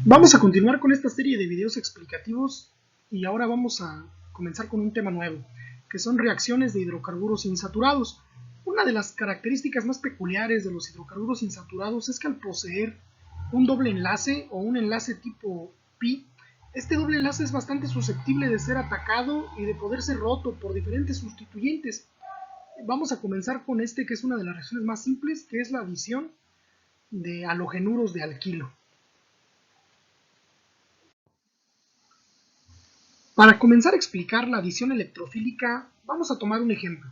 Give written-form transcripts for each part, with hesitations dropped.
Vamos a continuar con esta serie de videos explicativos y ahora vamos a comenzar con un tema nuevo, que son reacciones de hidrocarburos insaturados. Una de las características más peculiares de los hidrocarburos insaturados es que al poseer un doble enlace o un enlace tipo pi, este doble enlace es bastante susceptible de ser atacado y de poder ser roto por diferentes sustituyentes. Vamos a comenzar con este, que es una de las reacciones más simples, que es la adición de halogenuros de alquilo. Para comenzar a explicar la adición electrofílica, vamos a tomar un ejemplo.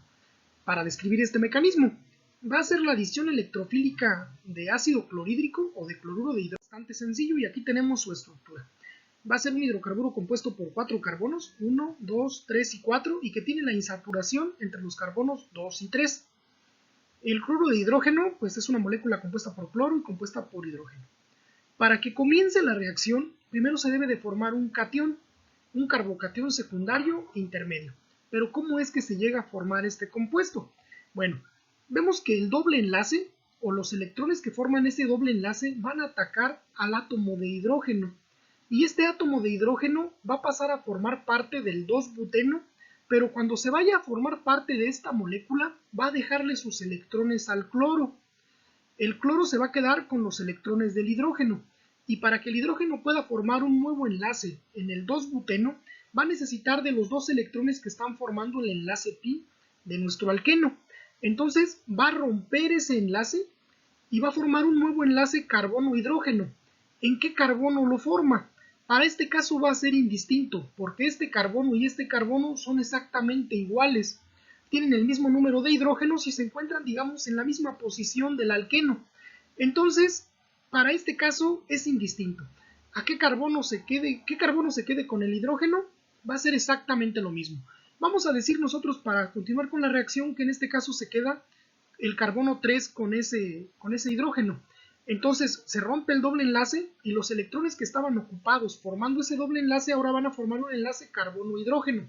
Para describir este mecanismo, va a ser la adición electrofílica de ácido clorhídrico o de cloruro de hidrógeno. Bastante sencillo, y aquí tenemos su estructura. Va a ser un hidrocarburo compuesto por 4 carbonos, 1, 2, 3 y 4, y que tiene la insaturación entre los carbonos 2 y 3. El cloruro de hidrógeno pues es una molécula compuesta por cloro y compuesta por hidrógeno. Para que comience la reacción, primero se debe de formar un catión, un carbocatión secundario e intermedio. Pero ¿cómo es que se llega a formar este compuesto? Bueno, vemos que el doble enlace o los electrones que forman ese doble enlace van a atacar al átomo de hidrógeno. Y este átomo de hidrógeno va a pasar a formar parte del 2-buteno, pero cuando se vaya a formar parte de esta molécula va a dejarle sus electrones al cloro. El cloro se va a quedar con los electrones del hidrógeno, y para que el hidrógeno pueda formar un nuevo enlace en el 2-buteno, va a necesitar de los dos electrones que están formando el enlace pi de nuestro alqueno. Entonces va a romper ese enlace y va a formar un nuevo enlace carbono-hidrógeno. ¿En qué carbono lo forma? Para este caso va a ser indistinto, porque este carbono y este carbono son exactamente iguales. Tienen el mismo número de hidrógenos y se encuentran, digamos, en la misma posición del alqueno. Entonces, para este caso es indistinto. ¿A qué carbono se quede con el hidrógeno? Va a ser exactamente lo mismo. Vamos a decir nosotros, para continuar con la reacción, que en este caso se queda el carbono 3 con ese hidrógeno. Entonces se rompe el doble enlace y los electrones que estaban ocupados formando ese doble enlace ahora van a formar un enlace carbono-hidrógeno.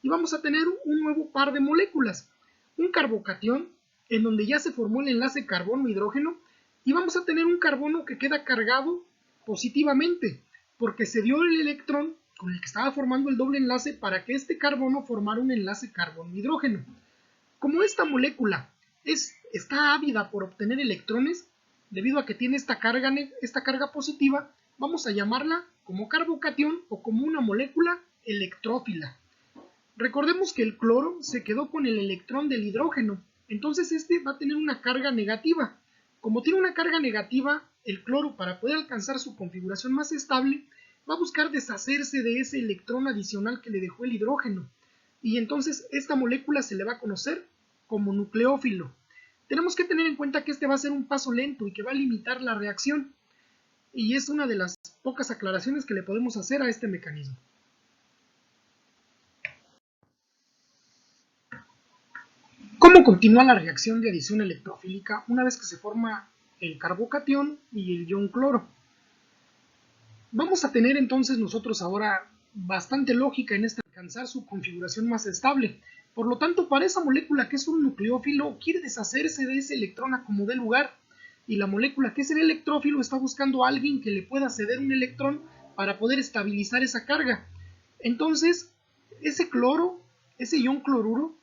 Y vamos a tener un nuevo par de moléculas, un carbocatión en donde ya se formó el enlace carbono-hidrógeno, y vamos a tener un carbono que queda cargado positivamente porque se dio el electrón con el que estaba formando el doble enlace para que este carbono formara un enlace carbono-hidrógeno. Como esta molécula está ávida por obtener electrones, debido a que tiene esta carga positiva, vamos a llamarla como carbocatión o como una molécula electrófila. Recordemos que el cloro se quedó con el electrón del hidrógeno, entonces este va a tener una carga negativa. Como tiene una carga negativa, el cloro, para poder alcanzar su configuración más estable, va a buscar deshacerse de ese electrón adicional que le dejó el hidrógeno, y entonces esta molécula se le va a conocer como nucleófilo. Tenemos que tener en cuenta que este va a ser un paso lento y que va a limitar la reacción, y es una de las pocas aclaraciones que le podemos hacer a este mecanismo. ¿Cómo continúa la reacción de adición electrofílica una vez que se forma el carbocatión y el ion cloro? Vamos a tener entonces nosotros ahora bastante lógica en esta alcanzar su configuración más estable. Por lo tanto, para esa molécula que es un nucleófilo, quiere deshacerse de ese electrón a como dé lugar, y la molécula que es el electrófilo está buscando a alguien que le pueda ceder un electrón para poder estabilizar esa carga. Entonces, ese cloro, ese ion cloruro,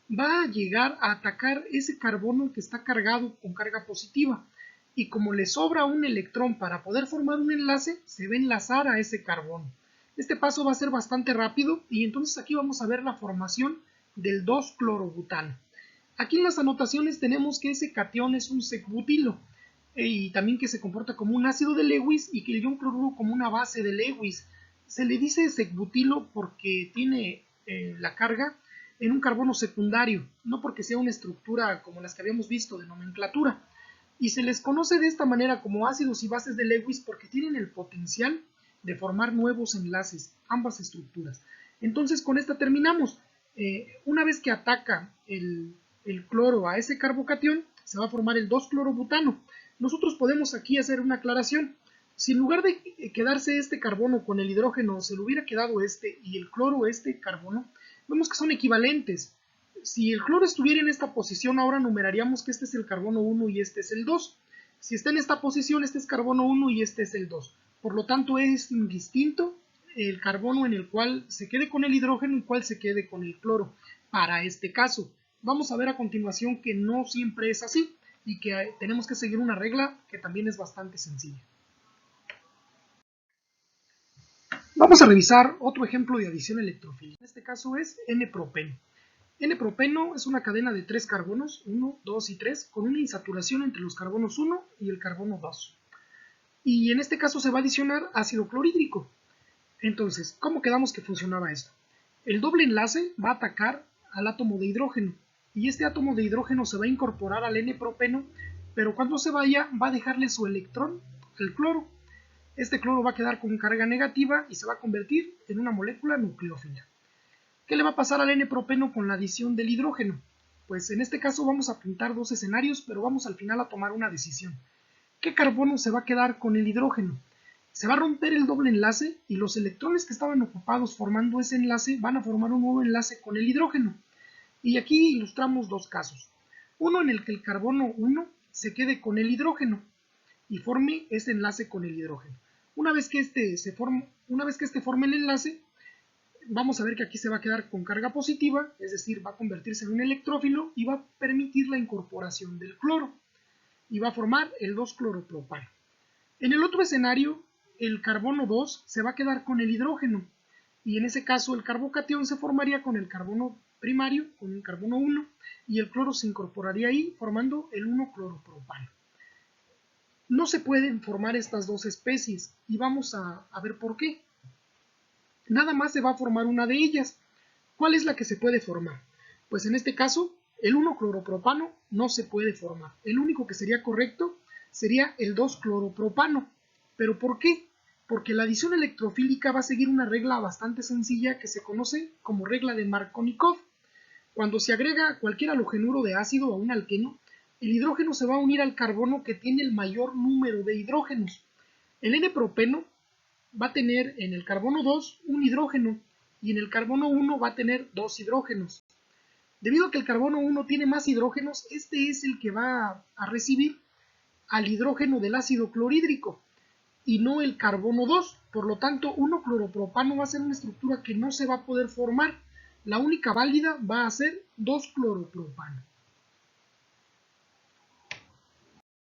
va a llegar a atacar ese carbono que está cargado con carga positiva, y como le sobra un electrón para poder formar un enlace, se va a enlazar a ese carbono. Este paso va a ser bastante rápido, y entonces aquí vamos a ver la formación del 2-clorobutano. Aquí en las anotaciones tenemos que ese catión es un secbutilo, y también que se comporta como un ácido de Lewis y que el ion cloruro como una base de Lewis. Se le dice secbutilo porque tiene la carga en un carbono secundario, no porque sea una estructura como las que habíamos visto de nomenclatura. Y se les conoce de esta manera como ácidos y bases de Lewis porque tienen el potencial de formar nuevos enlaces, ambas estructuras. Entonces con esta terminamos. Una vez que ataca el cloro a ese carbocatión, se va a formar el 2-clorobutano. Nosotros podemos aquí hacer una aclaración. Si en lugar de quedarse este carbono con el hidrógeno se le hubiera quedado este y el cloro este carbono, vemos que son equivalentes. Si el cloro estuviera en esta posición, ahora numeraríamos que este es el carbono 1 y este es el 2. Si está en esta posición, este es carbono 1 y este es el 2. Por lo tanto, es indistinto el carbono en el cual se quede con el hidrógeno y cuál se quede con el cloro. Para este caso, vamos a ver a continuación que no siempre es así y que tenemos que seguir una regla que también es bastante sencilla. Vamos a revisar otro ejemplo de adición electrofílica. En este caso es N-propeno. N-propeno es una cadena de 3 carbonos, 1, 2 y 3, con una insaturación entre los carbonos 1 y el carbono 2. Y en este caso se va a adicionar ácido clorhídrico. Entonces, ¿cómo quedamos que funcionaba esto? El doble enlace va a atacar al átomo de hidrógeno, y este átomo de hidrógeno se va a incorporar al N-propeno, pero cuando se vaya va a dejarle su electrón al cloro. Este cloro va a quedar con carga negativa y se va a convertir en una molécula nucleófila. ¿Qué le va a pasar al N-propeno con la adición del hidrógeno? Pues en este caso vamos a pintar dos escenarios, pero vamos al final a tomar una decisión. ¿Qué carbono se va a quedar con el hidrógeno? Se va a romper el doble enlace y los electrones que estaban ocupados formando ese enlace van a formar un nuevo enlace con el hidrógeno. Y aquí ilustramos dos casos. Uno en el que el carbono 1 se quede con el hidrógeno y forme ese enlace con el hidrógeno. Una vez que este forme el enlace, vamos a ver que aquí se va a quedar con carga positiva, es decir, va a convertirse en un electrófilo y va a permitir la incorporación del cloro y va a formar el 2-cloropropano. En el otro escenario, el carbono 2 se va a quedar con el hidrógeno y en ese caso el carbocatión se formaría con el carbono primario, con el carbono 1, y el cloro se incorporaría ahí formando el 1-cloropropano. No se pueden formar estas dos especies y vamos a ver por qué. Nada más se va a formar una de ellas. ¿Cuál es la que se puede formar? Pues en este caso, el 1-cloropropano no se puede formar. El único que sería correcto sería el 2-cloropropano. ¿Pero por qué? Porque la adición electrofílica va a seguir una regla bastante sencilla que se conoce como regla de Markovnikov. Cuando se agrega cualquier halogenuro de ácido a un alqueno, el hidrógeno se va a unir al carbono que tiene el mayor número de hidrógenos. El N-propeno va a tener en el carbono 2 un hidrógeno y en el carbono 1 va a tener 2 hidrógenos. Debido a que el carbono 1 tiene más hidrógenos, este es el que va a recibir al hidrógeno del ácido clorhídrico y no el carbono 2. Por lo tanto, 1-cloropropano va a ser una estructura que no se va a poder formar. La única válida va a ser 2-cloropropano.